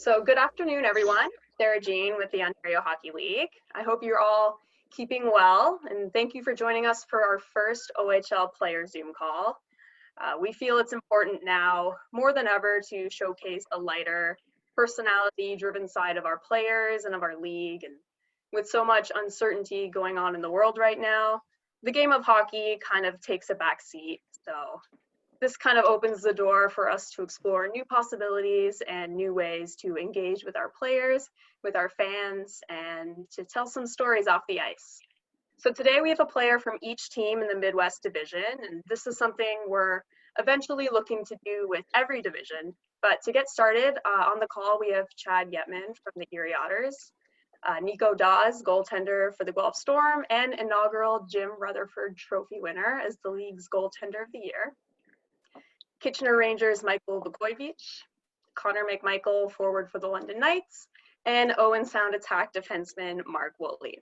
So good afternoon, everyone. Sarah Jean with the Ontario Hockey League. I hope you're all keeping well, and thank you for joining us for our first OHL player Zoom call. We feel it's important now more than ever to showcase a lighter, personality-driven side of our players and of our league. And with so much uncertainty going on in the world right now, the game of hockey kind of takes a back seat. So this kind of opens the door for us to explore new possibilities and new ways to engage with our players, with our fans, and to tell some stories off the ice. So today we have a player from each team in the Midwest Division, and this is something we're eventually looking to do with every division. But to get started, on the call we have Chad Yetman from the Erie Otters, Nico Daws, goaltender for the Guelph Storm, and inaugural Jim Rutherford Trophy winner as the league's goaltender of the year. Kitchener Rangers Michael Vukojevic, Connor McMichael, forward for the London Knights, and Owen Sound Attack defenseman Mark Woolley.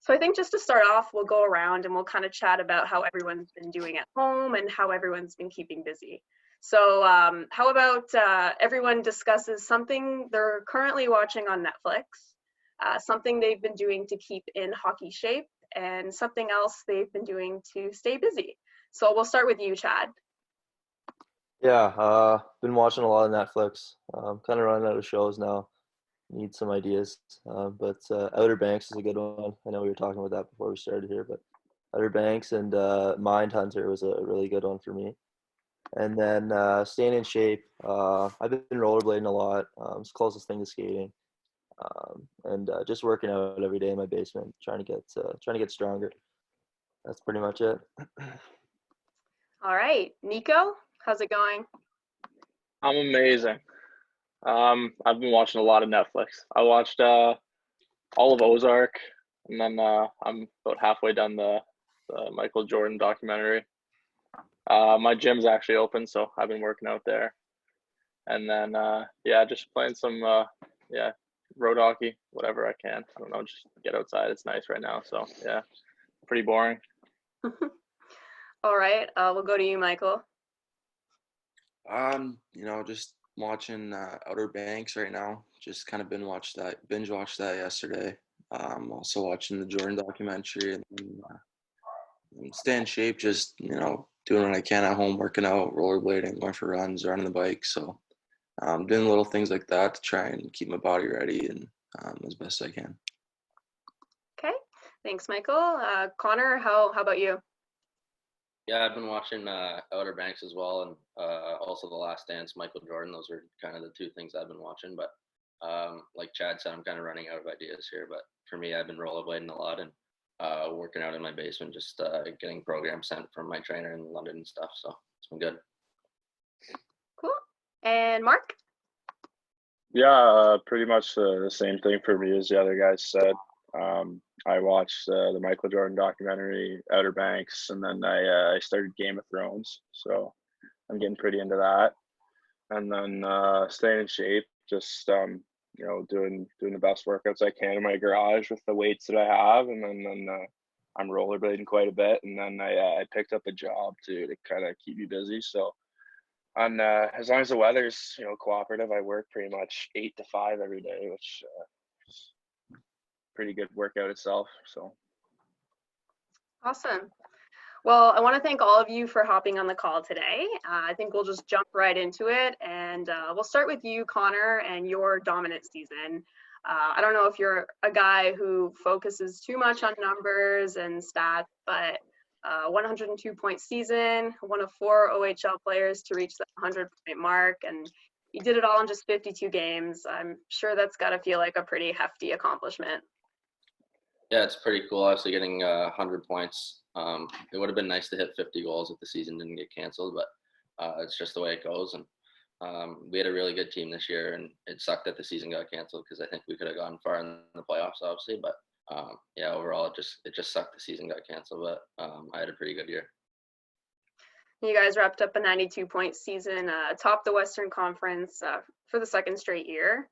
So I think just to start off, we'll go around and we'll kind of chat about how everyone's been doing at home and how everyone's been keeping busy. So how about everyone discusses something they're currently watching on Netflix, something they've been doing to keep in hockey shape, and something else they've been doing to stay busy. So we'll start with you, Chad. Yeah, been watching a lot of Netflix. Kind of running out of shows now. Need some ideas. But Outer Banks is a good one. I know we were talking about that before we started here, but Outer Banks and Mindhunter was a really good one for me. And then staying in shape. I've been rollerblading a lot. It's the closest thing to skating. And just working out every day in my basement, trying to get stronger. That's pretty much it. All right, Nico, how's it going? I'm amazing. I've been watching a lot of Netflix. I watched all of Ozark, and then I'm about halfway done the Michael Jordan documentary. My gym's actually open, so I've been working out there. And then yeah, just playing some yeah, road hockey, whatever I can. I don't know, just get outside. It's nice right now, so yeah, pretty boring. All right, we'll go to you, Michael. Just watching Outer Banks right now. Just kind of binge watched that yesterday. Also watching the Jordan documentary and stay in shape. Just doing what I can at home, working out, rollerblading, going for runs, riding the bike. So doing little things like that to try and keep my body ready and as best I can. Okay, thanks, Michael. Connor, how about you? Yeah, I've been watching Outer Banks as well, and also The Last Dance, Michael Jordan. Those are kind of the two things I've been watching. But like Chad said, I'm kind of running out of ideas here. But for me, I've been rollerblading a lot and working out in my basement, just getting programs sent from my trainer in London and stuff. So it's been good. Cool. And Mark? Yeah, pretty much the same thing for me as the other guys said. I watched the Michael Jordan documentary, Outer Banks, and then I started Game of Thrones. So I'm getting pretty into that. And then staying in shape, just doing the best workouts I can in my garage with the weights that I have, and then I'm rollerblading quite a bit. And then I picked up a job to kind of keep me busy. So on as long as the weather's cooperative, I work pretty much 8 to 5 every day, which is pretty good workout itself. So Awesome. Well, I want to thank all of you for hopping on the call today. I think we'll just jump right into it, and we'll start with you, Connor, and your dominant season. I don't know if you're a guy who focuses too much on numbers and stats, but 102-point season, one of 4 OHL players to reach the 100-point mark, and you did it all in just 52 games. I'm sure that's got to feel like a pretty hefty accomplishment. Yeah, it's pretty cool. Obviously, getting 100 points. It would have been nice to hit 50 goals if the season didn't get canceled, but it's just the way it goes. And we had a really good team this year, and it sucked that the season got canceled because I think we could have gone far in the playoffs, obviously. But yeah, overall, it just sucked the season got canceled. But I had a pretty good year. You guys wrapped up a 92-point season, topped the Western Conference for the second straight year.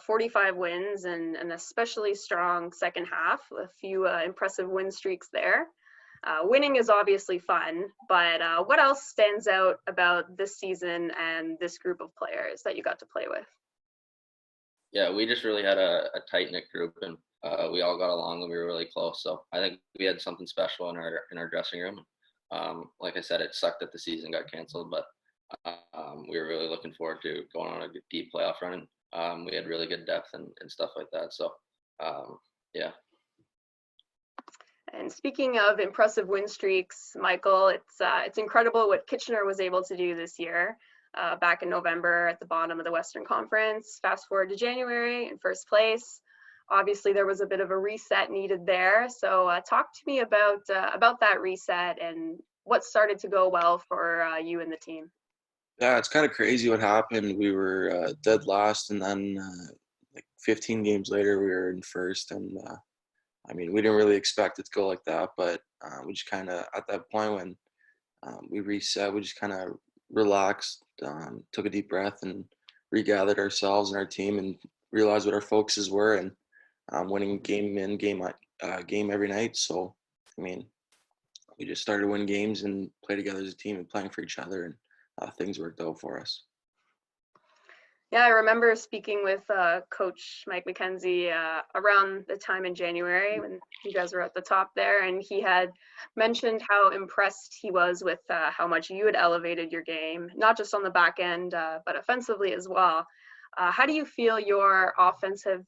45 wins and an especially strong second half, a few impressive win streaks there. Winning is obviously fun, but what else stands out about this season and this group of players that you got to play with? Yeah, we just really had a tight knit group, and we all got along, and we were really close. So I think we had something special in our dressing room. Like I said, it sucked that the season got canceled, but we were really looking forward to going on a deep playoff run, and we had really good depth and stuff like that. So yeah. And speaking of impressive win streaks, Michael, it's incredible what Kitchener was able to do this year. Back in November at the bottom of the Western Conference. Fast forward to January in first place. Obviously, there was a bit of a reset needed there. So talk to me about that reset and what started to go well for you and the team. Yeah, it's kind of crazy what happened. We were dead last, and then like 15 games later, we were in first. And I mean, we didn't really expect it to go like that, but we just kind of, at that point when we reset, we just kind of relaxed, took a deep breath, and regathered ourselves and our team, and realized what our focuses were, and winning game in, game every night. So, I mean, we just started winning games and play together as a team and playing for each other, and things worked out for us. Yeah, I remember speaking with Coach Mike McKenzie around the time in January when you guys were at the top there, and he had mentioned how impressed he was with how much you had elevated your game, not just on the back end, but offensively as well. How do you feel your offensive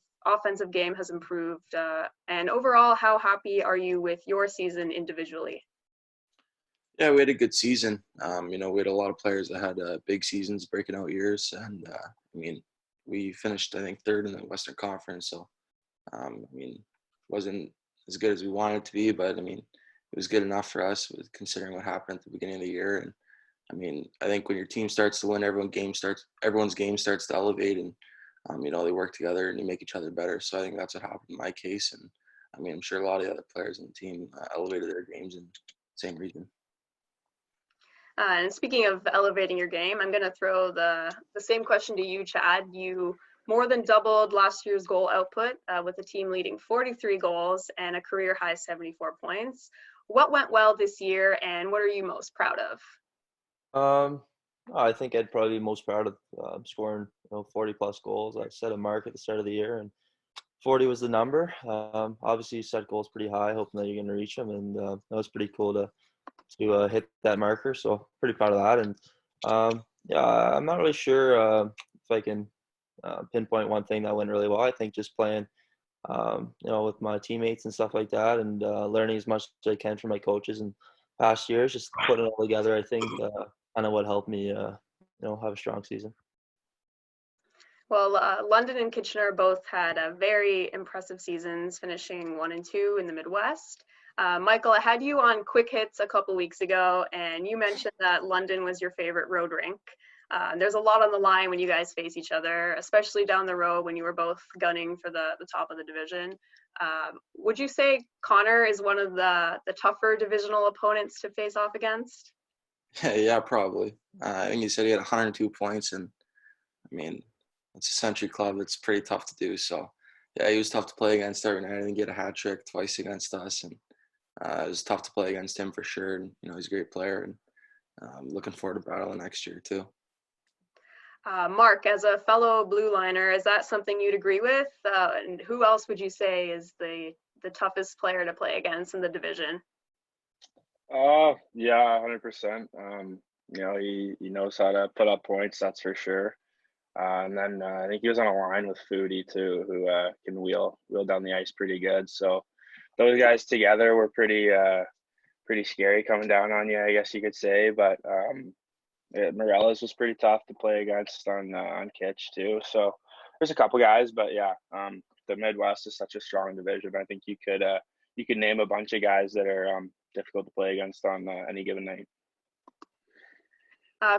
game has improved, and overall, how happy are you with your season individually? Yeah, we had a good season. We had a lot of players that had big seasons, breaking out years, and I mean, we finished, I think, third in the Western Conference. So, I mean, wasn't as good as we wanted it to be, but I mean, it was good enough for us, considering what happened at the beginning of the year. And I mean, I think when your team starts to win, everyone's game starts to elevate, and they work together and you make each other better. So I think that's what happened in my case, and I mean, I'm sure a lot of the other players on the team elevated their games in the same reason. And speaking of elevating your game, I'm going to throw the same question to you, Chad. You more than doubled last year's goal output with the team leading 43 goals and a career high 74 points. What went well this year, and what are you most proud of? I think I'd probably be most proud of scoring 40 plus goals. I set a mark at the start of the year, and 40 was the number. Obviously, you set goals pretty high, hoping that you're going to reach them, and that was pretty cool to hit that marker. So pretty proud of that. And yeah, I'm not really sure if I can pinpoint one thing that went really well. I think just playing, with my teammates and stuff like that, and learning as much as I can from my coaches and past years, just putting it all together. I think kind of what helped me, have a strong season. Well, London and Kitchener both had very impressive seasons, finishing 1 and 2 in the Midwest. Michael, I had you on Quick Hits a couple weeks ago, and you mentioned that London was your favorite road rink. There's a lot on the line when you guys face each other, especially down the road when you were both gunning for the top of the division. Would you say Connor is one of the tougher divisional opponents to face off against? Yeah, probably. I think you said he had 102 points, and I mean, it's a Century Club. It's pretty tough to do. So, yeah, he was tough to play against every night. I didn't get a hat trick twice against us, and it was tough to play against him for sure. And he's a great player, and I'm looking forward to battling next year too. Mark, as a fellow blue liner, is that something you'd agree with? And who else would you say is the toughest player to play against in the division? Yeah, 100%. He knows how to put up points, that's for sure. And then I think he was on a line with Foodie too, who can wheel down the ice pretty good. So those guys together were pretty scary coming down on you, I guess you could say. But Morellas was pretty tough to play against on Kitch too. So there's a couple guys, but yeah, the Midwest is such a strong division. I think you could name a bunch of guys that are difficult to play against on any given night.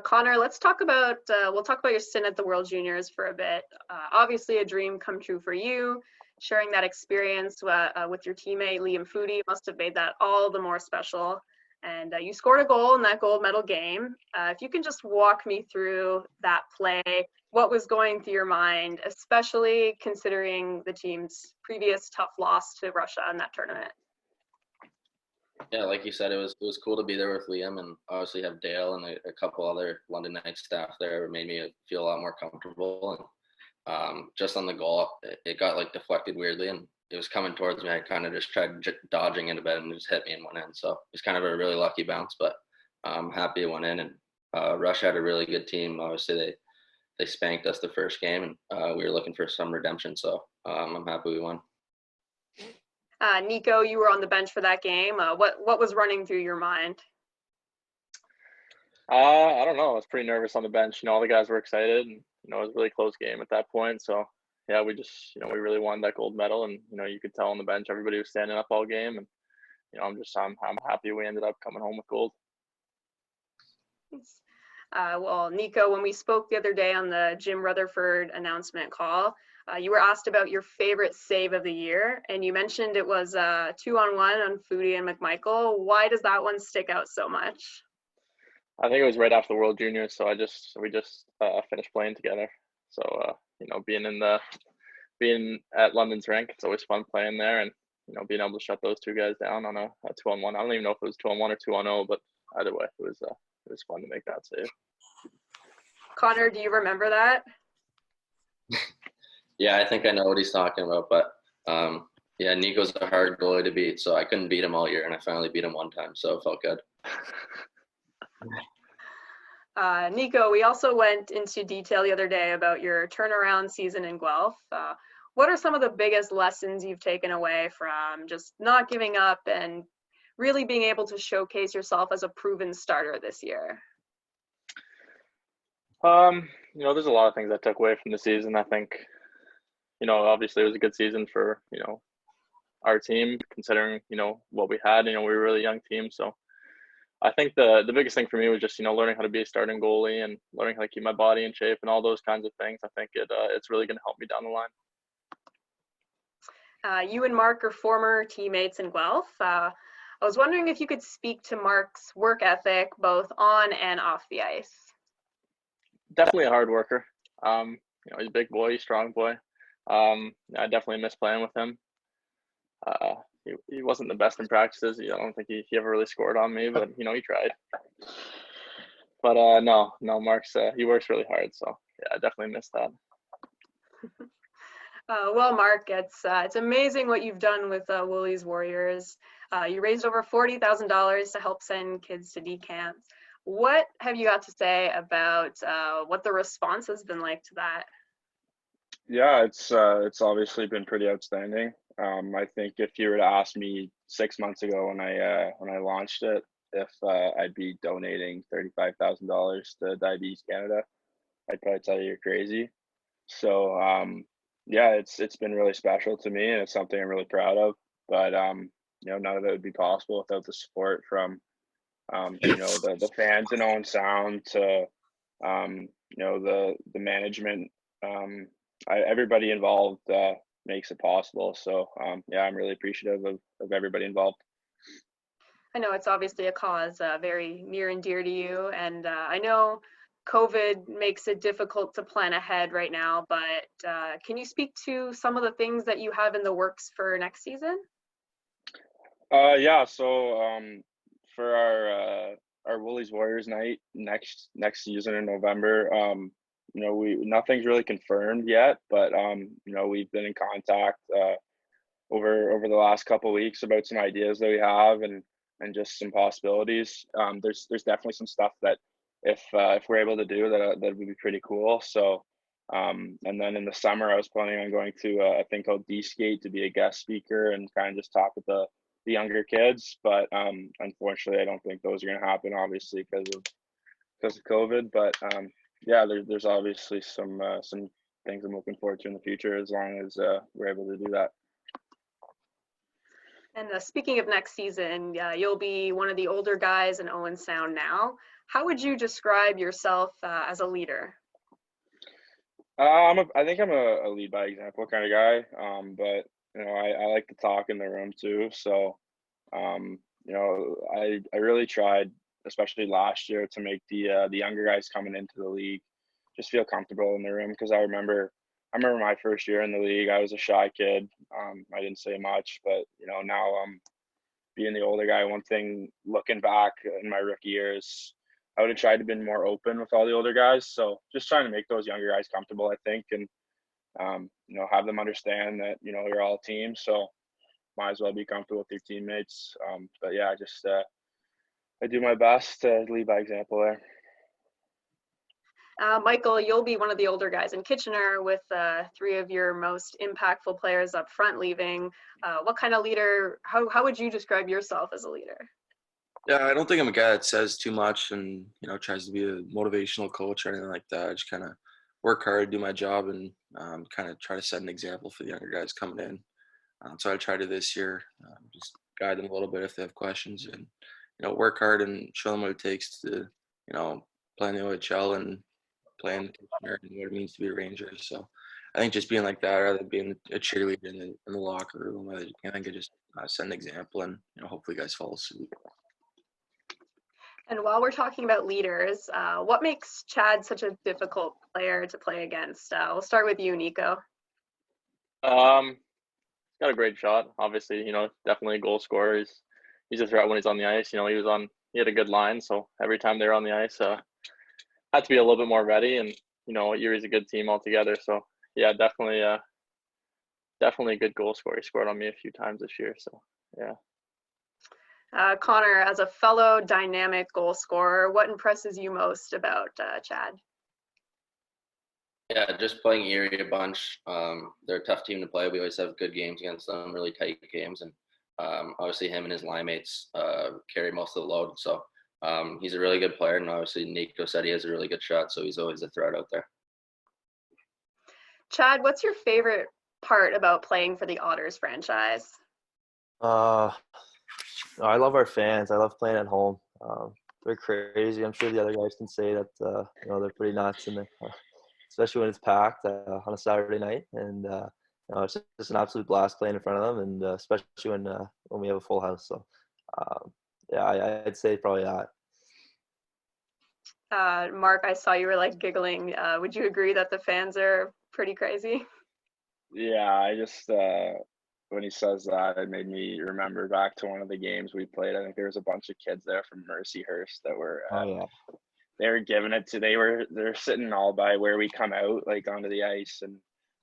Connor, we'll talk about your stint at the World Juniors for a bit. Obviously a dream come true for you. Sharing that experience with your teammate Liam Foodie must have made that all the more special. And you scored a goal in that gold medal game. If you can just walk me through that play, what was going through your mind, especially considering the team's previous tough loss to Russia in that tournament? Yeah, like you said, it was cool to be there with Liam, and obviously have Dale and a couple other London Knights staff there. It made me feel a lot more comfortable. just on the goal, it got like deflected weirdly, and it was coming towards me. I kind of just tried dodging into bed and it just hit me and went in. So it was kind of a really lucky bounce, but I'm happy it went in. And Rush had a really good team. Obviously, they spanked us the first game, and we were looking for some redemption. So I'm happy we won. Nico, you were on the bench for that game. What was running through your mind? I don't know. I was pretty nervous on the bench. All the guys were excited, and it was a really close game at that point. So yeah, we just we really wanted that gold medal, and you could tell on the bench everybody was standing up all game, and I'm happy we ended up coming home with gold. Well, Nico, when we spoke the other day on the Jim Rutherford announcement call, you were asked about your favorite save of the year, and you mentioned it was 2-on-1 on Foodie and McMichael. Why does that one stick out so much? I think it was right after the World Juniors, so we just finished playing together. So being at London's rink, it's always fun playing there, and being able to shut those two guys down on a 2-on-1. I don't even know if it was 2-on-1 or 2-on-0, but either way, it was fun to make that save. Connor, do you remember that? Yeah, I think I know what he's talking about, but yeah, Nico's a hard goalie to beat, so I couldn't beat him all year, and I finally beat him one time, so it felt good. Nico, we also went into detail the other day about your turnaround season in Guelph. What are some of the biggest lessons you've taken away from just not giving up and really being able to showcase yourself as a proven starter this year? There's a lot of things I took away from the season. I think, obviously it was a good season for, our team, considering, what we had. We were a really young team. So I think the biggest thing for me was just, learning how to be a starting goalie and learning how to keep my body in shape and all those kinds of things. I think it's really going to help me down the line. You and Mark are former teammates in Guelph. I was wondering if you could speak to Mark's work ethic, both on and off the ice. Definitely a hard worker. He's a big boy, he's a strong boy. I definitely miss playing with him. He wasn't the best in practices. I don't think he ever really scored on me, but he tried. But no, Mark's he works really hard, so yeah, I definitely miss that. Well, Mark, it's amazing what you've done with Woolley's Warriors. You raised over $40,000 to help send kids to D camps. What have you got to say about what the response has been like to that? Yeah, it's obviously been pretty outstanding. I think if you were to ask me 6 months ago when I launched it, if I'd be donating $35,000 to Diabetes Canada, I'd probably tell you you're crazy. So yeah, it's been really special to me, and it's something I'm really proud of. But none of it would be possible without the support from the fans in Owen Sound to the management. Everybody involved makes it possible. So yeah, I'm really appreciative of everybody involved. I know it's obviously a cause very near and dear to you, and I know COVID makes it difficult to plan ahead right now, but can you speak to some of the things that you have in the works for next season? Yeah, so for our Woolley's Warriors night next season in November, nothing's really confirmed yet, but we've been in contact over the last couple of weeks about some ideas that we have and just some possibilities. There's definitely some stuff that if we're able to do that would be pretty cool. So and then in the summer I was planning on going to a thing called D-Skate to be a guest speaker and kind of just talk with the younger kids, but unfortunately I don't think those are going to happen, obviously because of COVID. But yeah, there's obviously some things I'm looking forward to in the future as long as we're able to do that. And speaking of next season, you'll be one of the older guys in Owen Sound now. How would you describe yourself as a leader? I think I'm a lead by example kind of guy, but I like to talk in the room too. So I really tried, especially last year, to make the younger guys coming into the league just feel comfortable in the room, because I remember my first year in the league, I was a shy kid. I didn't say much, but now being the older guy, one thing looking back in my rookie years, I would have tried to been more open with all the older guys. So just trying to make those younger guys comfortable, I think. And have them understand that, you're all a team. So might as well be comfortable with your teammates. But yeah, I do my best to lead by example there. Michael, you'll be one of the older guys in Kitchener with 3 of your most impactful players up front leaving. What kind of leader, how would you describe yourself as a leader? Yeah, I don't think I'm a guy that says too much and, tries to be a motivational coach or anything like that. I just kind of work hard, do my job, and kind of try to set an example for the younger guys coming in. So I try to this year, just guide them a little bit if they have questions and, work hard and show them what it takes to, play in the OHL and play in Kitchener and what it means to be a Ranger. So I think just being like that rather than being a cheerleader in the locker room, I think I just set an example and, hopefully guys follow suit. And while we're talking about leaders, what makes Chad such a difficult player to play against? We'll start with you, Nico. Got a great shot. Obviously, definitely a goal scorer. He's a threat when he's on the ice. He had a good line, so every time they were on the ice, had to be a little bit more ready. And Erie's a good team altogether. So yeah, definitely a good goal scorer. He scored on me a few times this year. So yeah. Connor, as a fellow dynamic goal scorer, what impresses you most about Chad? Yeah, just playing Erie a bunch. They're a tough team to play. We always have good games against them, really tight games. And obviously him and his line mates carry most of the load. So he's a really good player. And obviously Nico said he has a really good shot. So he's always a threat out there. Chad, what's your favorite part about playing for the Otters franchise? I love our fans. I love playing at home. They're crazy. I'm sure the other guys can say that, they're pretty nuts, and especially when it's packed on a Saturday night. And, it's just an absolute blast playing in front of them, and especially when we have a full house. So, yeah, I'd say probably that. Mark, I saw you were giggling. Would you agree that the fans are pretty crazy? Yeah, I just when he says that, it made me remember back to one of the games we played. I think there was a bunch of kids there from Mercyhurst that were they were giving it to they're sitting all by where we come out onto the ice, and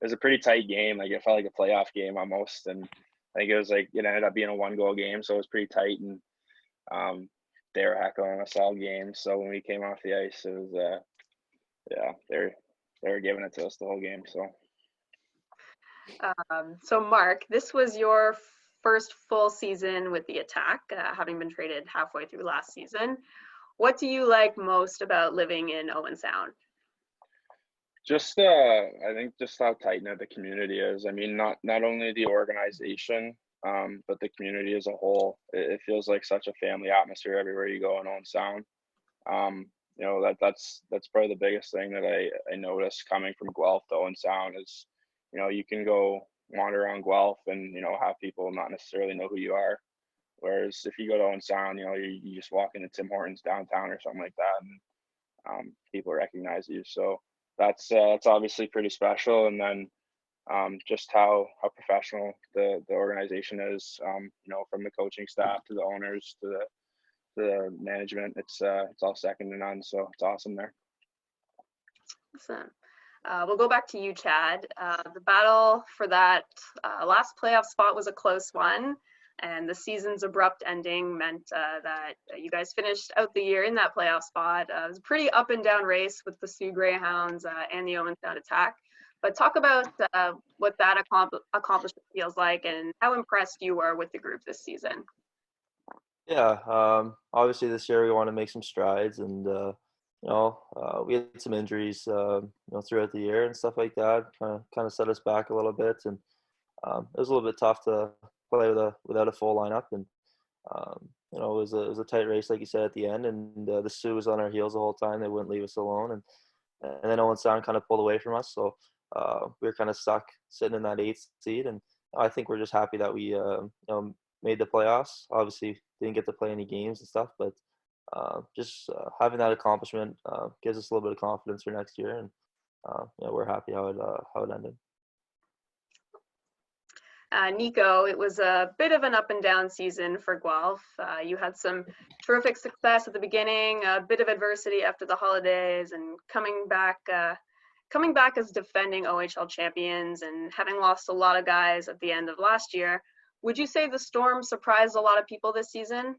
it was a pretty tight game. It felt like a playoff game almost, and I think it ended up being a 1-goal game, so it was pretty tight, and they were heckling us all game. So when we came off the ice, it was they were giving it to us the whole game. So Mark, this was your first full season with the Attack, having been traded halfway through last season. What do you like most about living in Owen Sound? Just I think just how tight-knit the community is. I mean, not only the organization, but the community as a whole. It feels like such a family atmosphere everywhere you go in Owen Sound. That's probably the biggest thing that I noticed coming from Guelph to Owen Sound is, you can go wander around Guelph and, have people not necessarily know who you are. Whereas if you go to Owen Sound, you just walk into Tim Hortons downtown or something like that, and people recognize you. So that's obviously pretty special. And then just how professional the organization is, from the coaching staff to the owners to the management, it's all second to none. So it's awesome there. Awesome. We'll go back to you, Chad. The battle for that last playoff spot was a close one, and the season's abrupt ending meant that you guys finished out the year in that playoff spot. It was a pretty up and down race with the Sioux Greyhounds and the Owen Sound Attack. But talk about what that accomplishment feels like and how impressed you were with the group this season. Yeah, obviously this year we want to make some strides, and we had some injuries, throughout the year and stuff like that. Kind of set us back a little bit, and it was a little bit tough to play without a full lineup. And it was a tight race, like you said, at the end. And the Sioux was on our heels the whole time; they wouldn't leave us alone. And then Owen Sound kind of pulled away from us, so we were kind of stuck sitting in that 8th seed. And I think we're just happy that we made the playoffs. Obviously, didn't get to play any games and stuff, but just having that accomplishment gives us a little bit of confidence for next year, and we're happy how it ended. Nico, it was a bit of an up and down season for Guelph. You had some terrific success at the beginning, a bit of adversity after the holidays, and coming back coming back as defending OHL champions and having lost a lot of guys at the end of last year, would you say the Storm surprised a lot of people this season?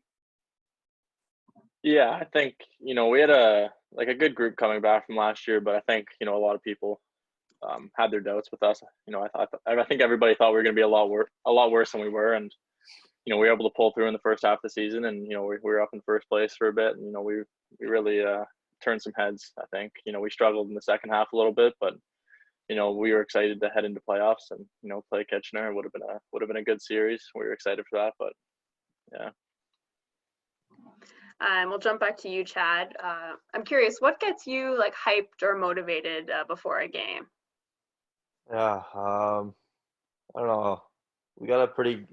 Yeah, I think, we had a good group coming back from last year, but I think, a lot of people had their doubts with us. I think everybody thought we were going to be a lot worse than we were, and we were able to pull through in the first half of the season, and we were up in first place for a bit, and we really turned some heads. I think we struggled in the second half a little bit, but we were excited to head into playoffs and play Kitchener. It would have been a good series. We were excited for that, but yeah. We'll jump back to you, Chad. I'm curious, what gets you like hyped or motivated before a game? Yeah, I don't know. We got a pretty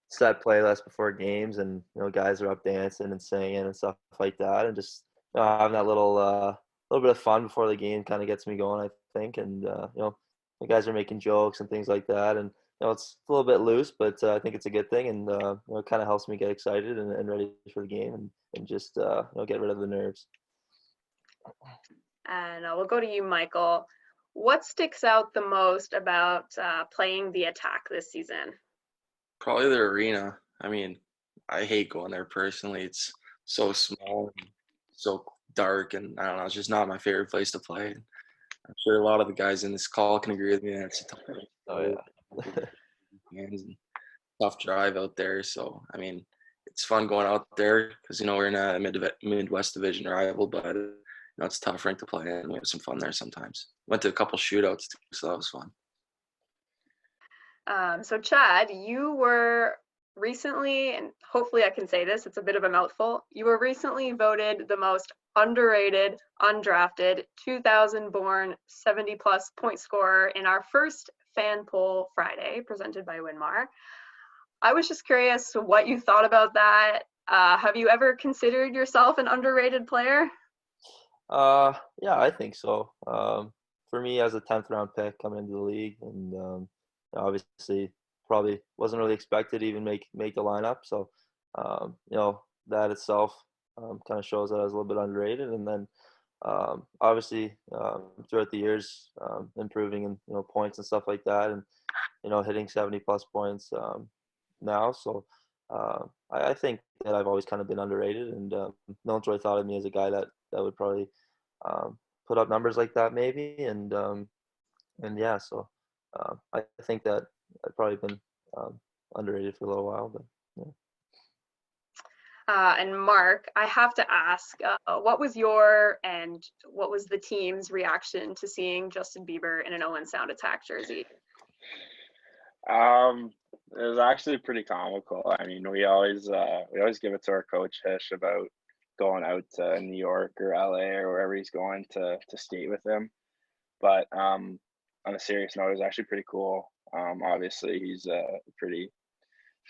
set playlist before games, and guys are up dancing and singing and stuff like that, and just having that little bit of fun before the game kind of gets me going, I think. And the guys are making jokes and things like that, and it's a little bit loose, but I think it's a good thing, and it kind of helps me get excited and ready for the game, and just get rid of the nerves. And we'll go to you, Michael. What sticks out the most about playing the Attack this season? Probably the arena. I mean, I hate going there personally. It's so small and so dark, and I don't know, it's just not my favorite place to play. I'm sure a lot of the guys in this call can agree with me that it's a tough place. Oh yeah. And tough drive out there. So I mean, it's fun going out there because we're in a Midwest Division rival, but it's a tough rink to play in. We have some fun there sometimes. Went to a couple shootouts too, so that was fun. So Chad, you were recently, and hopefully I can say this, it's a bit of a mouthful, you were recently voted the most underrated, undrafted, 2000-born, 70-plus point scorer in our first fan poll Friday, presented by Winmar. I was just curious what you thought about that. Have you ever considered yourself an underrated player? Yeah, I think so. For me, as a 10th round pick coming into the league, and obviously probably wasn't really expected to even make the lineup. So, that itself kind of shows that I was a little bit underrated. And then obviously throughout the years, improving in points and stuff like that, and hitting 70+ points now. So I think that I've always kind of been underrated, and no one's really thought of me as a guy that would probably put up numbers like that maybe. And yeah, so I think that I've probably been underrated for a little while, but yeah. And Mark, I have to ask, what was your and what was the team's reaction to seeing Justin Bieber in an Owen Sound Attack jersey? It was actually pretty comical. I mean, we always give it to our coach Hish about going out to New York or LA or wherever he's going to skate with him. But on a serious note, it was actually pretty cool. Obviously, he's a pretty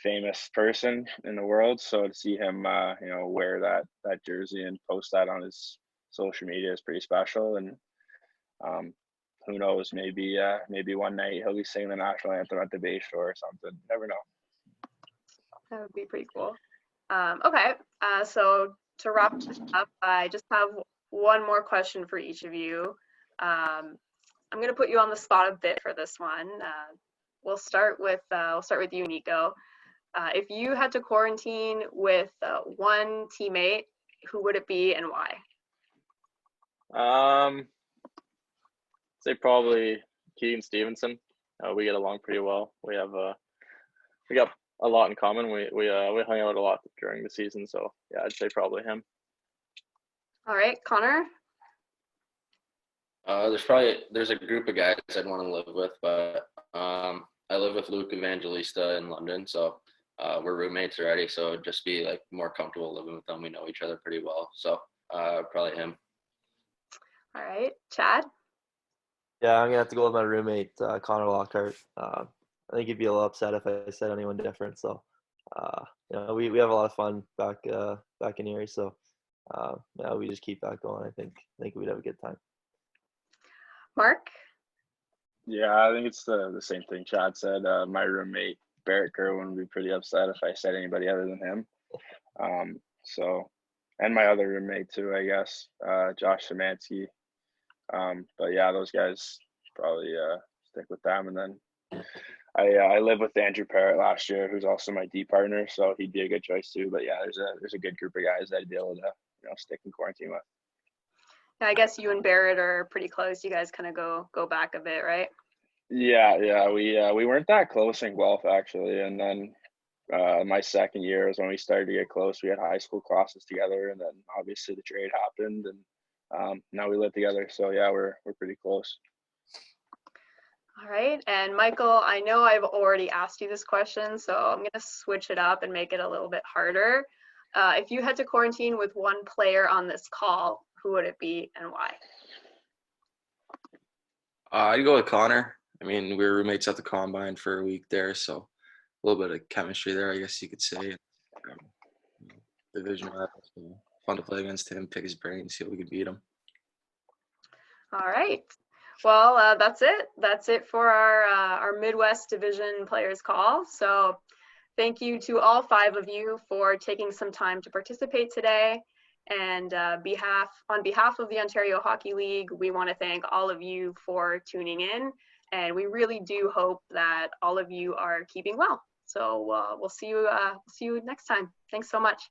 famous person in the world, so to see him wear that jersey and post that on his social media is pretty special. And who knows, maybe one night he'll be singing the national anthem at the Bay Shore or something. Never know. That would be pretty cool. Okay, so to wrap this up, I just have one more question for each of you. I'm going to put you on the spot a bit for this one. We'll start with you, Nico. If you had to quarantine with one teammate, who would it be and why? Say probably Keegan Stevenson. We get along pretty well. We got a lot in common. We hung out a lot during the season, so yeah, I'd say probably him. All right, Connor. There's a group of guys I'd want to live with, but I live with Luke Evangelista in London, so we're roommates already. So it'd just be like more comfortable living with them. We know each other pretty well, so probably him. All right, Chad. Yeah, I'm gonna have to go with my roommate, Connor Lockhart. I think he'd be a little upset if I said anyone different. So, we have a lot of fun back in Erie. So, yeah, we just keep that going. I think we'd have a good time. Mark. Yeah, I think it's the same thing Chad said. My roommate Barrett Gerwin would be pretty upset if I said anybody other than him. So, and my other roommate too, I guess, Josh Szymanski. But yeah, those guys probably stick with them. And then I live with Andrew Parrott last year, who's also my D partner, so he'd be a good choice too. But yeah, there's a good group of guys that I'd be able to stick in quarantine with. Yeah, I guess you and Barrett are pretty close. You guys kind of go back a bit, right? Yeah, we weren't that close in Guelph actually, and then my second year was when we started to get close. We had high school classes together, and then obviously the trade happened, and now we live together. So yeah, we're pretty close. All right, and Michael, I know I've already asked you this question, so I'm going to switch it up and make it a little bit harder. If you had to quarantine with one player on this call, who would it be and why? I'd go with Connor. I mean, we were roommates at the combine for a week there, so a little bit of chemistry there, I guess you could say. Divisional, so fun to play against him, pick his brain, see if we could beat him. All right. Well, that's it. That's it for our Midwest Division Players Call. So thank you to all 5 of you for taking some time to participate today. And on behalf of the Ontario Hockey League, we want to thank all of you for tuning in. And we really do hope that all of you are keeping well. So we'll see you next time. Thanks so much.